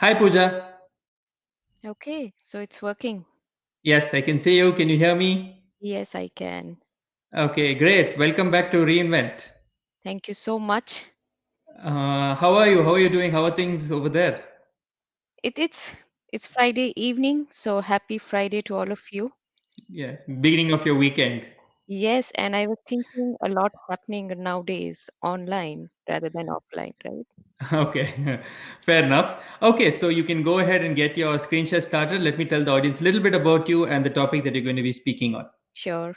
Hi Pooja. Okay, so it's working. Yes, I can see you. Can you hear me? Yes, I can. Okay, great. Welcome back to Reinvent. Thank you so much. How are you? How are you doing? How are things over there? It's Friday evening, so happy Friday to all of you. Yes, beginning of your weekend. Yes, and I was thinking a lot happening nowadays online rather than offline, right? Okay, fair enough. Okay, so you can go ahead and get your screen share started. Let me tell the audience a little bit about you and the topic that you're going to be speaking on. Sure.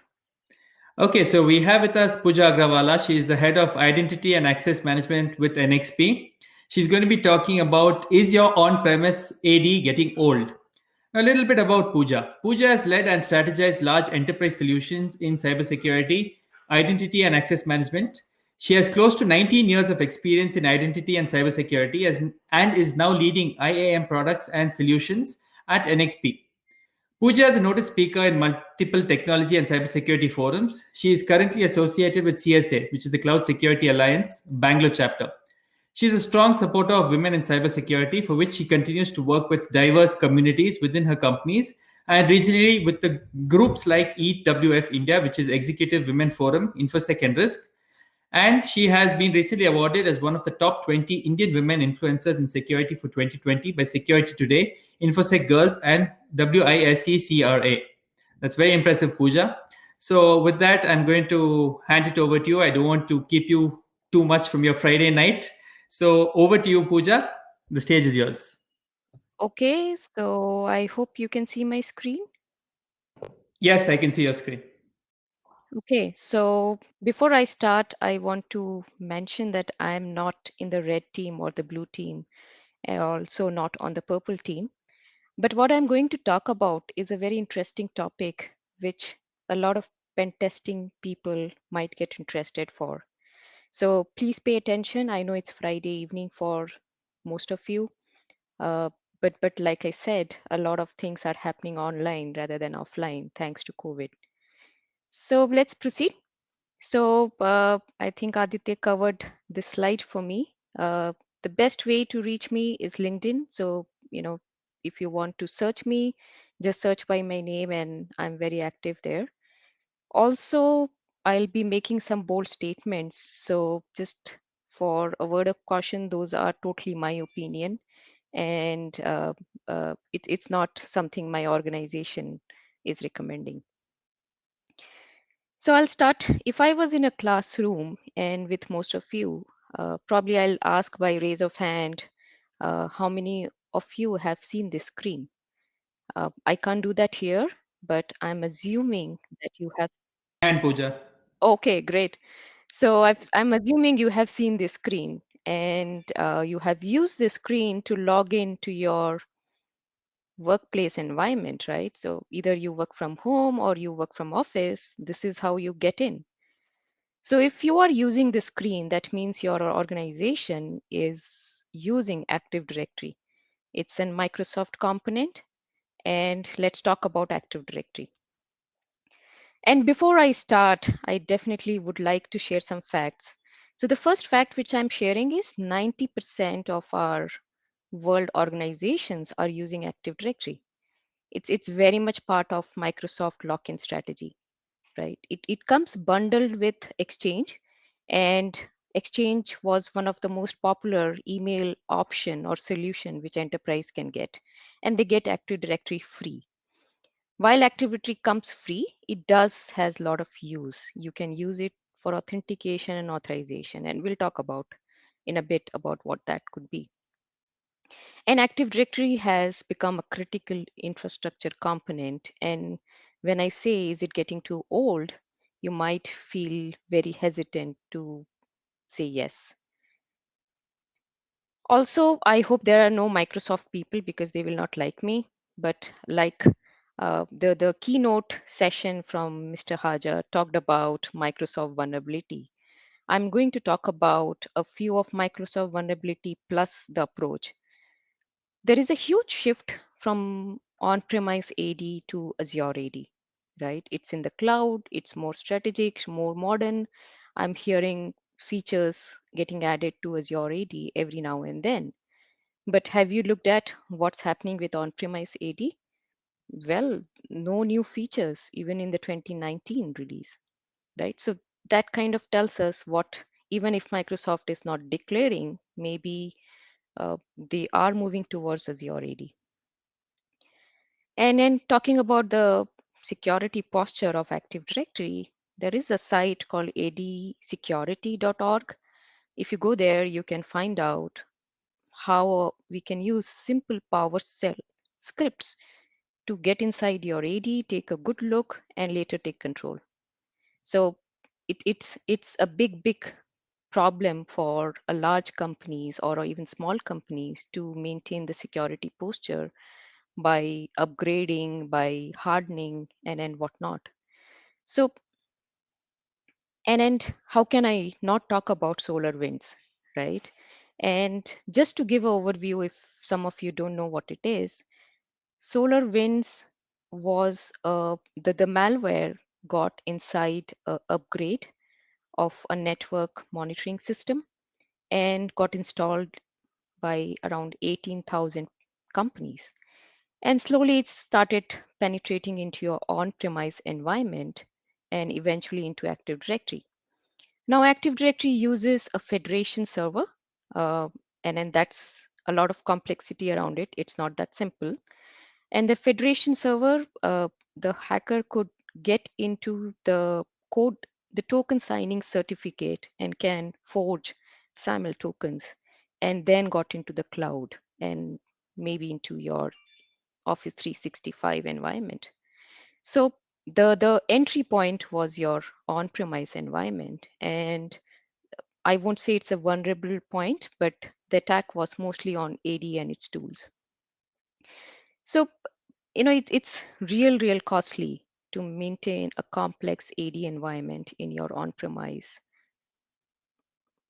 Okay, so we have with us Pooja Agrawalla. She is the head of identity and access management with NXP. She's going to be talking about is your on premise AD getting old? A little bit about Pooja. Pooja has led and strategized large enterprise solutions in cybersecurity, identity, and access management. She has close to 19 years of experience in identity and cybersecurity and is now leading IAM products and solutions at NXP. Pooja is a noted speaker in multiple technology and cybersecurity forums. She is currently associated with CSA, which is the Cloud Security Alliance, Bangalore Chapter. She is a strong supporter of women in cybersecurity, for which she continues to work with diverse communities within her companies and regionally with the groups like EWF India, which is Executive Women Forum, Infosec and Risk, and she has been recently awarded as one of the top 20 Indian women influencers in security for 2020 by Security Today, Infosec Girls, and WISECRA. That's very impressive, Pooja. So, with that, I'm going to hand it over to you. I don't want to keep you too much from your Friday night. So, over to you, Pooja. The stage is yours. Okay, so I hope you can see my screen. Yes, I can see your screen. Okay, so before I start, I want to mention that I am not in the red team or the blue team, and also not on the purple team. But what I'm going to talk about is a very interesting topic, which a lot of pen testing people might get interested for. So please pay attention. I know it's Friday evening for most of you, uh, but like I said, a lot of things are happening online rather than offline thanks to COVID. So let's proceed. So I think Aditya covered this slide for me. The best way to reach me is LinkedIn. So, if you want to search me, just search by my name and I'm very active there. Also, I'll be making some bold statements. So just for a word of caution, those are totally my opinion. And it's not something my organization is recommending. So I'll start. If I was in a classroom and with most of you, probably I'll ask by raise of hand, how many of you have seen this screen? I can't do that here, but I'm assuming that you have. And Pooja. Okay, great. So I'm assuming you have seen this screen and you have used this screen to log in to your workplace environment, right? So either you work from home or you work from office. This is how you get in. So if you are using the screen, that means your organization is using Active Directory. It's a Microsoft component, and let's talk about Active Directory. And before I start, I definitely would like to share some facts. So the first fact which I'm sharing is 90% of our world organizations are using Active Directory. It's very much part of Microsoft lock-in strategy, right? It comes bundled with Exchange, and Exchange was one of the most popular email option or solution which enterprise can get, and they get Active Directory free. While Active Directory comes free, it does has a lot of use. You can use it for authentication and authorization, and we'll talk about in a bit about what that could be. And Active Directory has become a critical infrastructure component. And when I say, is it getting too old? You might feel very hesitant to say yes. Also, I hope there are no Microsoft people because they will not like me. But like the keynote session from Mr. Haja talked about Microsoft vulnerability. I'm going to talk about a few of Microsoft vulnerability plus the approach. There is a huge shift from on-premise AD to Azure AD, right? It's in the cloud, it's more strategic, more modern. I'm hearing features getting added to Azure AD every now and then. But have you looked at what's happening with on-premise AD? Well, no new features even in the 2019 release, right? So that kind of tells us what, even if Microsoft is not declaring, maybe they are moving towards Azure AD. And then talking about the security posture of Active Directory, there is a site called adsecurity.org. If you go there, you can find out how we can use simple PowerShell scripts to get inside your AD, take a good look, and later take control. So it's a big problem for a large companies or even small companies to maintain the security posture by upgrading, by hardening, and whatnot. So, and how can I not talk about SolarWinds, right? And just to give an overview, if some of you don't know what it is, SolarWinds was the malware got inside a upgrade of a network monitoring system and got installed by around 18,000 companies. And slowly it started penetrating into your on-premise environment and eventually into Active Directory. Now, Active Directory uses a federation server, uh, and then that's a lot of complexity around it. It's not that simple. And the federation server, the hacker could get into the code, the token signing certificate, and can forge SAML tokens, and then got into the cloud and maybe into your Office 365 environment. So the entry point was your on-premise environment, and I won't say it's a vulnerable point, but the attack was mostly on AD and its tools. So it's real costly to maintain a complex AD environment in your on-premise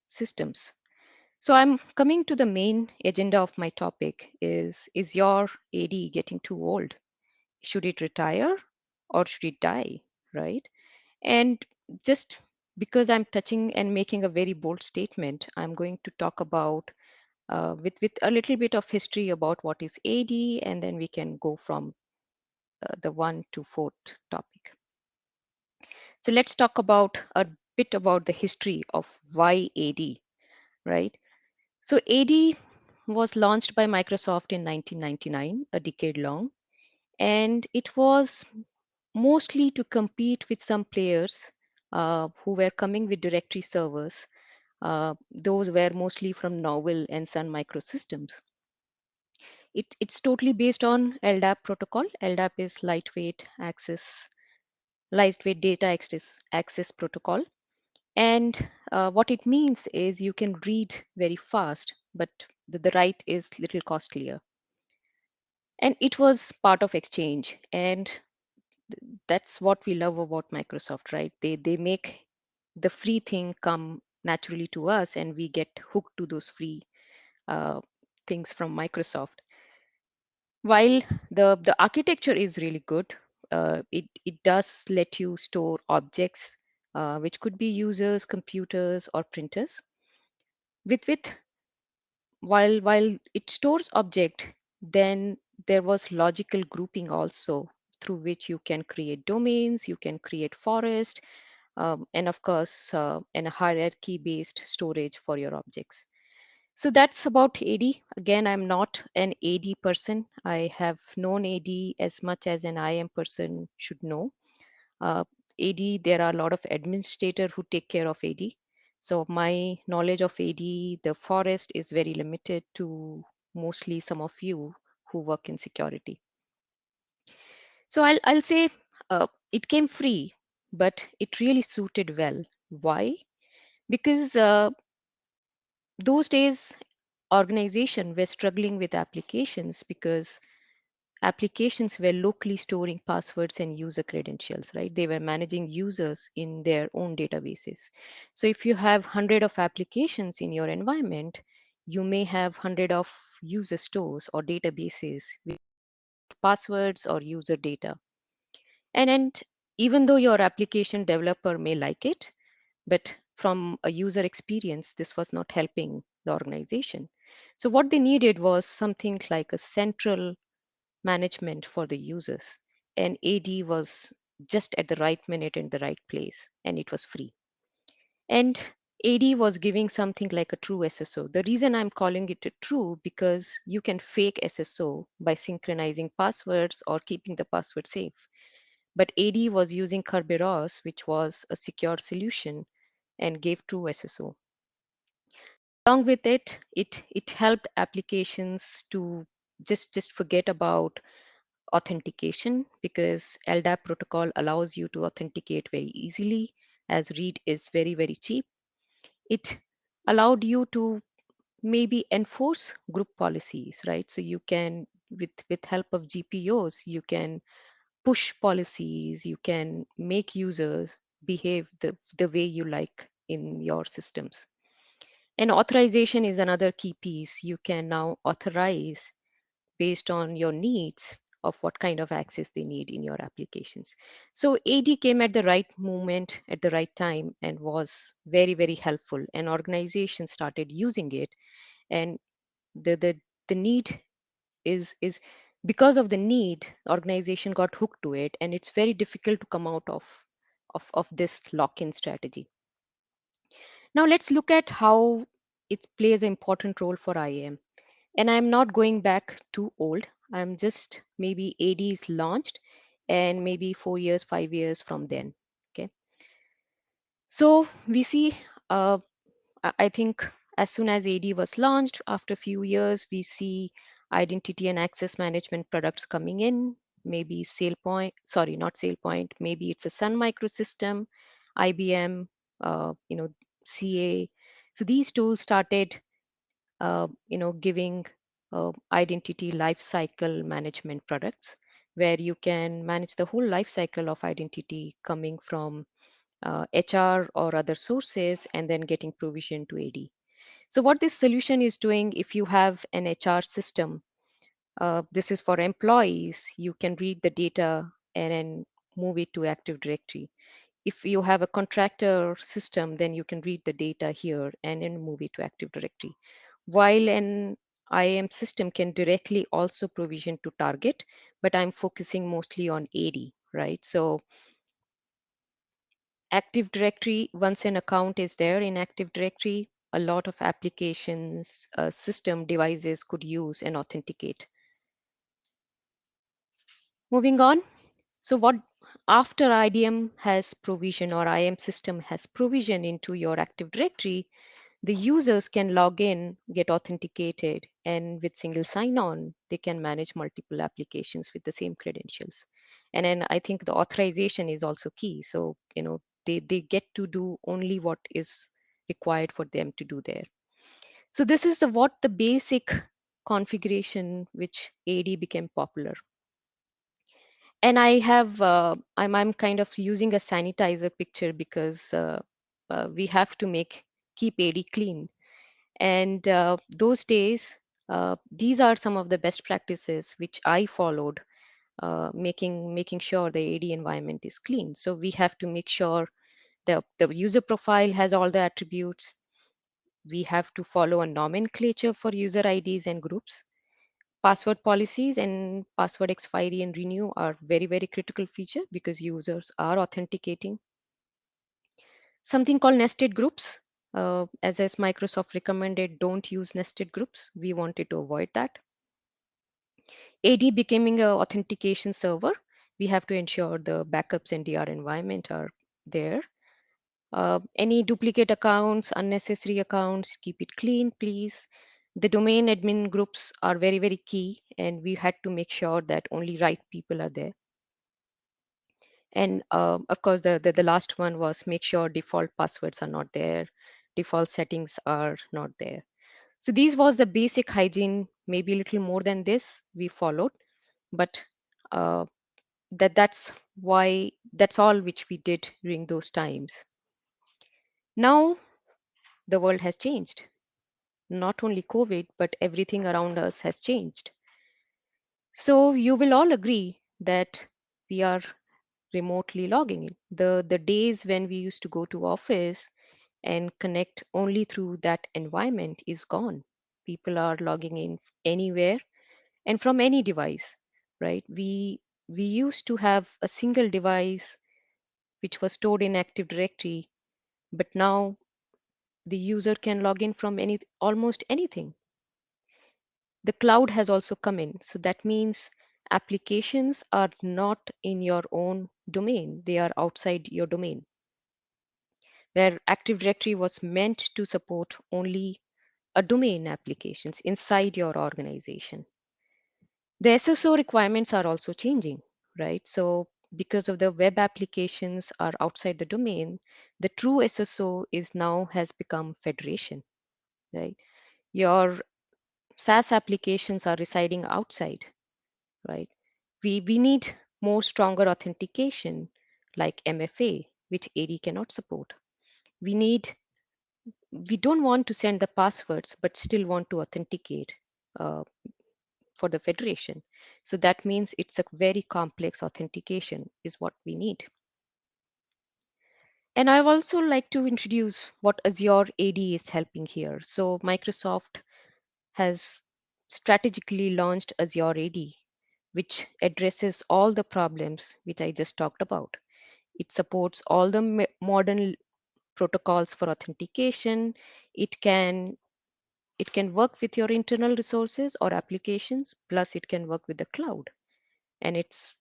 systems. So I'm coming to the main agenda of my topic is your AD getting too old? Should it retire or should it die, right? And just because I'm touching and making a very bold statement, I'm going to talk about with a little bit of history about what is AD, and then we can go from the 1 to 4th topic. So let's talk about a bit about the history of why AD, right? So AD was launched by Microsoft in 1999, a decade long, and it was mostly to compete with some players who were coming with directory servers. Those were mostly from Novell and Sun Microsystems. It's totally based on LDAP protocol. LDAP is lightweight data access protocol. And what it means is you can read very fast, but the write is little costlier. And it was part of Exchange. And that's what we love about Microsoft, right? They make the free thing come naturally to us, and we get hooked to those free uh, things from Microsoft. While the architecture is really good, it does let you store objects, which could be users, computers, or printers. With while it stores object, then there was logical grouping also, through which you can create domains, you can create forest, and of course, and a hierarchy based storage for your objects. So that's about AD. Again, I'm not an AD person. I have known AD as much as an IAM person should know. Uh, AD, there are a lot of administrators who take care of AD. So my knowledge of AD, the forest is very limited to mostly some of you who work in security. So I'll say it came free, but it really suited well. Why? Because those days organizations were struggling with applications because applications were locally storing passwords and user credentials, right? They were managing users in their own databases. So if you have 100 of applications in your environment, you may have 100 of user stores or databases with passwords or user data. And even though your application developer may like it, but from a user experience, this was not helping the organization. So what they needed was something like a central management for the users. And AD was just at the right minute in the right place, and it was free. And AD was giving something like a true SSO. The reason I'm calling it a true because you can fake SSO by synchronizing passwords or keeping the password safe. But AD was using Kerberos, which was a secure solution and gave true SSO. Along with it, it helped applications to just forget about authentication because LDAP protocol allows you to authenticate very easily as read is very, very cheap. It allowed you to maybe enforce group policies, right? So you can, with help of GPOs, you can push policies, you can make users behave the way you like in your systems. And authorization is another key piece. You can now authorize based on your needs of what kind of access they need in your applications. So AD came at the right moment, at the right time, and was very, very helpful. And organizations started using it. And the need is because of the need, organization got hooked to it, and it's very difficult to come out of this lock-in strategy. Now let's look at how it plays an important role for IAM. And I'm not going back too old. I'm just maybe AD is launched and maybe 4 years, 5 years from then. Okay. So we see, I think as soon as AD was launched, after a few years, we see identity and access management products coming in, maybe SailPoint, sorry, not SailPoint, maybe it's a Sun Microsystem, IBM, CA. So these tools started giving identity lifecycle management products where you can manage the whole life cycle of identity coming from HR or other sources and then getting provision to AD. So what this solution is doing, if you have an HR system, this is for employees, you can read the data and then move it to Active Directory. If you have a contractor system, then you can read the data here and then move it to Active Directory. While an IAM system can directly also provision to target, but I'm focusing mostly on AD, right? So Active Directory, once an account is there in Active Directory, a lot of applications, system devices could use and authenticate. Moving on. So what after IDM has provision or IAM system has provision into your Active Directory, the users can log in, get authenticated, and with single sign-on, they can manage multiple applications with the same credentials. And then I think the authorization is also key. So, they get to do only what is required for them to do there. So this is the basic configuration which AD became popular. And I have I'm kind of using a sanitizer picture because we have to keep AD clean. And those days, these are some of the best practices which I followed, making sure the AD environment is clean. So we have to make sure the user profile has all the attributes. We have to follow a nomenclature for user IDs and groups. Password policies and password expiry and renew are very, very critical feature because users are authenticating. Something called nested groups. As Microsoft recommended, don't use nested groups. We wanted to avoid that. AD becoming an authentication server, we have to ensure the backups and DR environment are there. Any duplicate accounts, unnecessary accounts, keep it clean, please. The domain admin groups are very, very key, and we had to make sure that only right people are there. And of course, the last one was make sure default passwords are not there, default settings are not there. So these was the basic hygiene, maybe a little more than this we followed, but uh, that's all which we did during those times. Now the world has changed. Not only COVID, but everything around us has changed. So you will all agree that we are remotely logging in. The days when we used to go to office and connect only through that environment is gone. People are logging in anywhere and from any device, right? We used to have a single device which was stored in Active Directory, but now the user can log in from almost anything. The cloud has also come in. So that means applications are not in your own domain, they are outside your domain. Where Active Directory was meant to support only a domain applications inside your organization. The SSO requirements are also changing, right? So because of the web applications are outside the domain, the true SSO is now has become federation, right? Your SaaS applications are residing outside, right? We need more stronger authentication like MFA, which AD cannot support. We don't want to send the passwords, but still want to authenticate uh, for the federation. So that means it's a very complex authentication is what we need. And I would also like to introduce what Azure AD is helping here. So Microsoft has strategically launched Azure AD, which addresses all the problems which I just talked about. It supports all the modern protocols for authentication. It can work with your internal resources or applications, plus it can work with the cloud. And it's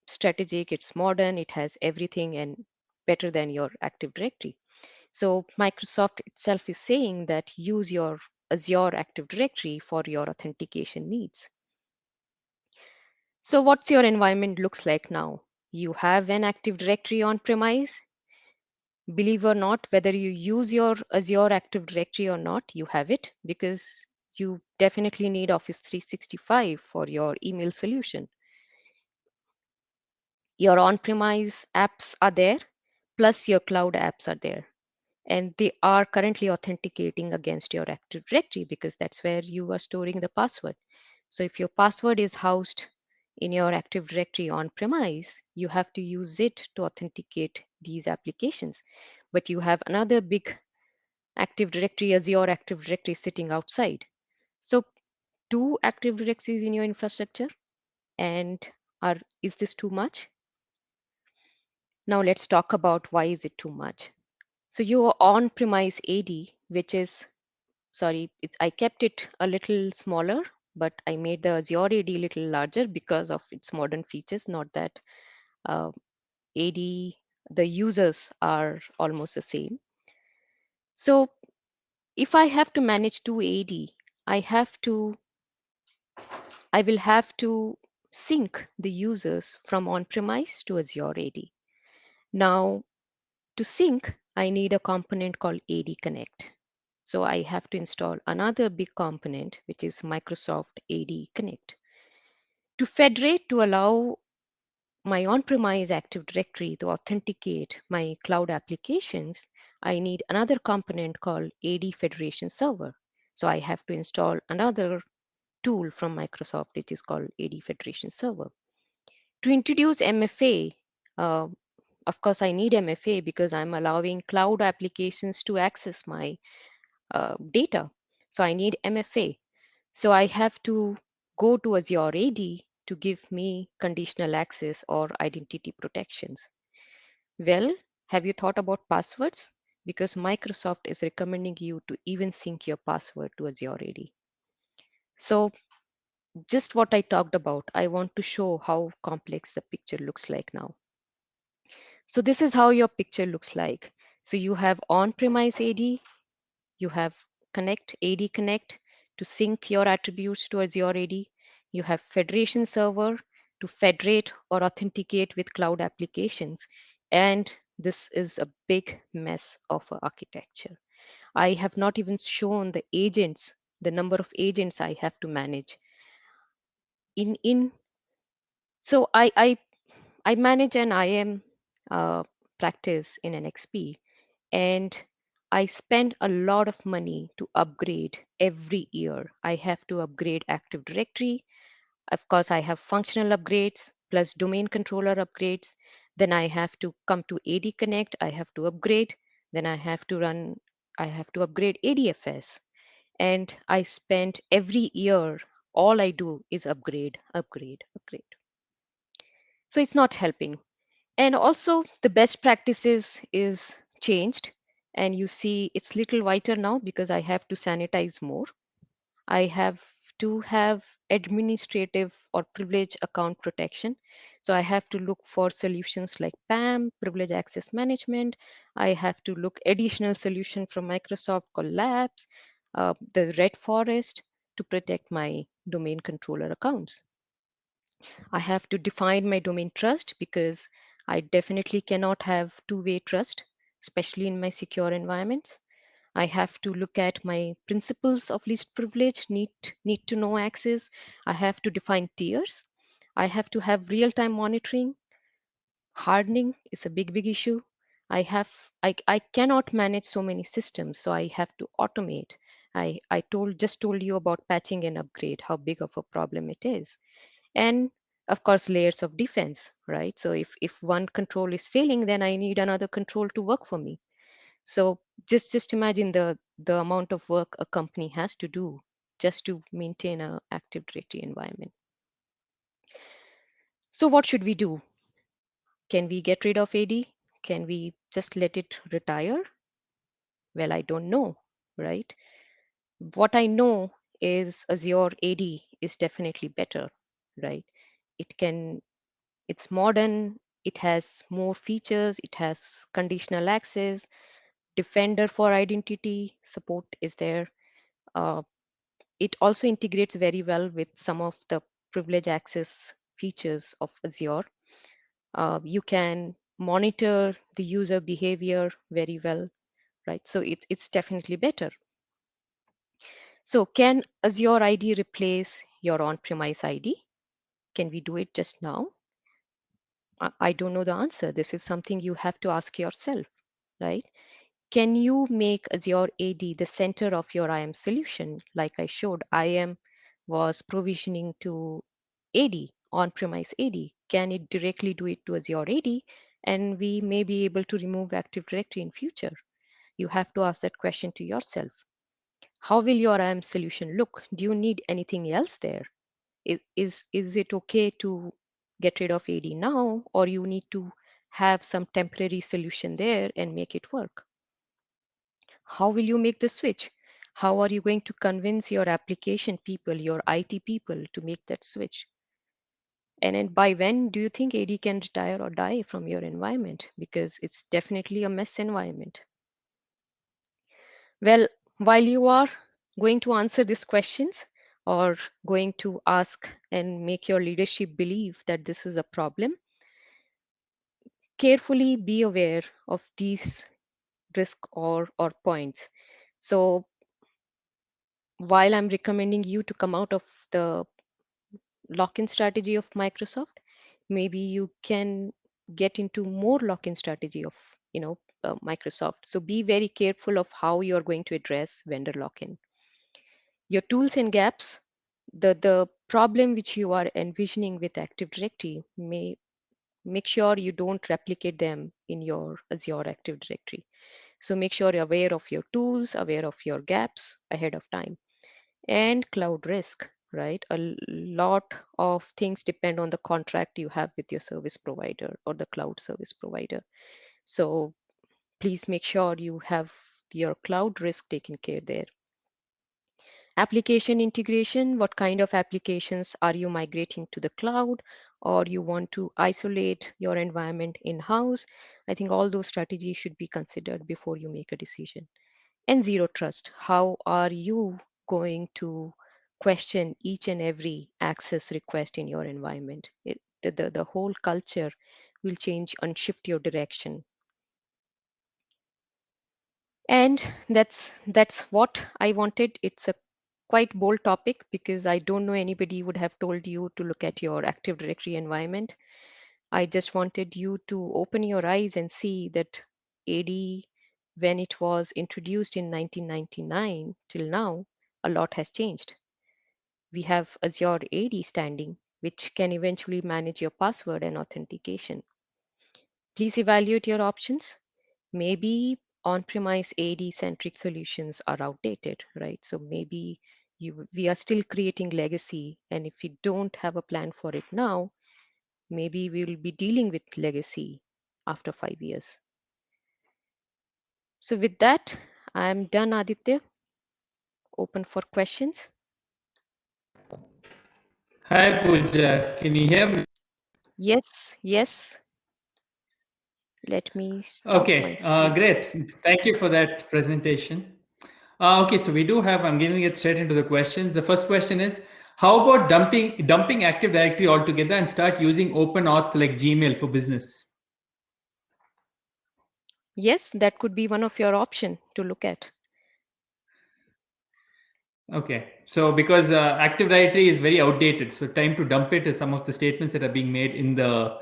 strategic, it's modern, it has everything and better than your Active Directory. So Microsoft itself is saying that use your Azure Active Directory for your authentication needs. So what's your environment looks like now? You have an Active Directory on premise. Believe or not, whether you use your Azure Active Directory or not, you have it because you definitely need Office 365 for your email solution. Your on-premise apps are there, plus your cloud apps are there. And they are currently authenticating against your Active Directory because that's where you are storing the password. So if your password is housed in your Active Directory on-premise, you have to use it to authenticate these applications. But you have another big Active Directory, Azure Active Directory sitting outside. So two Active Directories in your infrastructure, and is this too much? Now let's talk about why is it too much. So your on-premise AD, which is, sorry, I kept it a little smaller, but I made the Azure AD a little larger because of its modern features, not that AD, the users are almost the same. So if I have to manage two AD, I will have to sync the users from on-premise to Azure AD. Now, to sync, I need a component called AD Connect. So I have to install another big component, which is Microsoft AD Connect. To federate, to allow my on-premise Active Directory to authenticate my cloud applications, I need another component called AD Federation Server. So I have to install another tool from Microsoft, which is called AD Federation Server. To introduce MFA, uh, of course, I need MFA because I'm allowing cloud applications to access my data. So I need MFA. So I have to go to Azure AD to give me conditional access or identity protections. Well, have you thought about passwords? Because Microsoft is recommending you to even sync your password to Azure AD. So just what I talked about, I want to show how complex the picture looks like now. So this is how your picture looks like. So you have on-premise AD, you have AD Connect to sync your attributes to Azure AD. You have Federation Server to federate or authenticate with cloud applications. And this is a big mess of architecture. I have not even shown the agents, the number of agents I have to manage. So I manage an IM practice in an XP, and I spend a lot of money to upgrade every year. I have to upgrade Active Directory. Of course, I have functional upgrades plus domain controller upgrades. Then I have to come to AD Connect. I have to upgrade. Then I have to upgrade ADFS. And I spent every year, all I do is upgrade, upgrade, upgrade. So it's not helping. And also the best practices is changed, and you see it's little whiter now because I have to sanitize more. I have to have administrative or privilege account protection. So I have to look for solutions like PAM, privilege access management. I have to look additional solution from Microsoft called Labs, the Red Forest to protect my domain controller accounts. I have to define my domain trust because I definitely cannot have two-way trust, especially in my secure environments. I have to look at my principles of least privilege, need to know access. I have to define tiers. I have to have real-time monitoring. Hardening is a big issue. I cannot manage so many systems, so I have to automate. I told you about patching and upgrade, how big of a problem it is. And of course, layers of defense, right? So if one control is failing, then I need another control to work for me. So just imagine the amount of work a company has to do just to maintain a Active Directory environment. So what should we do? Can we get rid of AD? Can we just let it retire? Well, I don't know, right? What I know is Azure AD is definitely better, right? It can, it's modern, it has more features, it has conditional access, Defender for identity support is there. Uh, It also integrates very well with some of the privilege access features of Azure. You can monitor the user behavior very well, right? So it's definitely better. So can Azure ID replace your on-premise ID? Can we do it just now? I don't know the answer. This is something you have to ask yourself, right? Can you make Azure AD the center of your IAM solution? Like I showed, IAM was provisioning to AD, on-premise AD. Can it directly do it to Azure AD? And we may be able to remove Active Directory in future. You have to ask that question to yourself. How will your IAM solution look? Do you need anything else there? Is it okay to get rid of AD now, or you need to have some temporary solution there and make it work? How will you make the switch? How are you going to convince your application people, your IT people to make that switch? And then by when do you think AD can retire or die from your environment? Because it's definitely a mess environment. Well, while you are going to answer these questions or going to ask and make your leadership believe that this is a problem, carefully be aware of these risk or points. So while I'm recommending you to come out of the lock-in strategy of Microsoft, maybe you can get into more lock-in strategy of Microsoft. So be very careful of how you're going to address vendor lock-in. Your tools and gaps, the problem which you are envisioning with Active Directory, may make sure you don't replicate them in your Azure Active Directory. So make sure you're aware of your tools, aware of your gaps ahead of time. And cloud risk, right? A lot of things depend on the contract you have with your service provider or the cloud service provider. So please make sure you have your cloud risk taken care there. Application integration, what kind of applications are you migrating to the cloud, or you want to isolate your environment in-house? I think all those strategies should be considered before you make a decision. And zero trust, how are you going to question each and every access request in your environment? The whole culture will change and shift your direction. And that's what I wanted. It's a quite bold topic because I don't know anybody would have told you to look at your Active Directory environment. I just wanted you to open your eyes and see that AD, when it was introduced in 1999 till now, a lot has changed. We have Azure AD standing, which can eventually manage your password and authentication. Please evaluate your options. Maybe on-premise AD-centric solutions are outdated, right? So maybe we are still creating legacy, and if we don't have a plan for it now, maybe we will be dealing with legacy after 5 years. So with that, I'm done, Aditya. Open for questions. Hi, Pooja. Can you hear me? Yes, yes. Let me stop my Okay, screen. great. Thank you for that presentation. Okay, so I'm going to get straight into the questions. The first question is, how about dumping Active Directory altogether and start using OpenAuth like Gmail for business? Yes, that could be one of your option to look at. Okay, so because Active Directory is very outdated, so time to dump it is some of the statements that are being made in the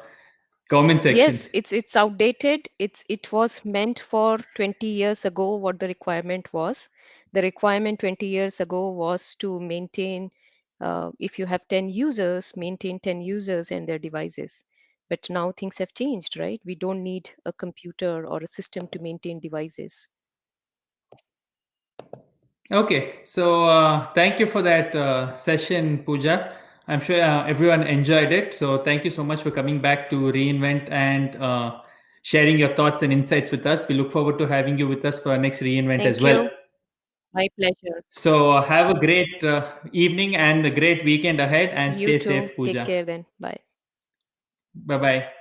comment section. Yes, it's outdated. It was meant for 20 years ago what the requirement was. The requirement 20 years ago was to maintain, if you have 10 users, maintain 10 users and their devices. But now things have changed, right? We don't need a computer or a system to maintain devices. Okay, so thank you for that session, Pooja. I'm sure everyone enjoyed it. So thank you so much for coming back to Reinvent and sharing your thoughts and insights with us. We look forward to having you with us for our next Reinvent as Thank well. you. My pleasure. So have a great evening and a great weekend ahead, and You stay too. safe, Take Pooja. care then. Bye. Bye bye.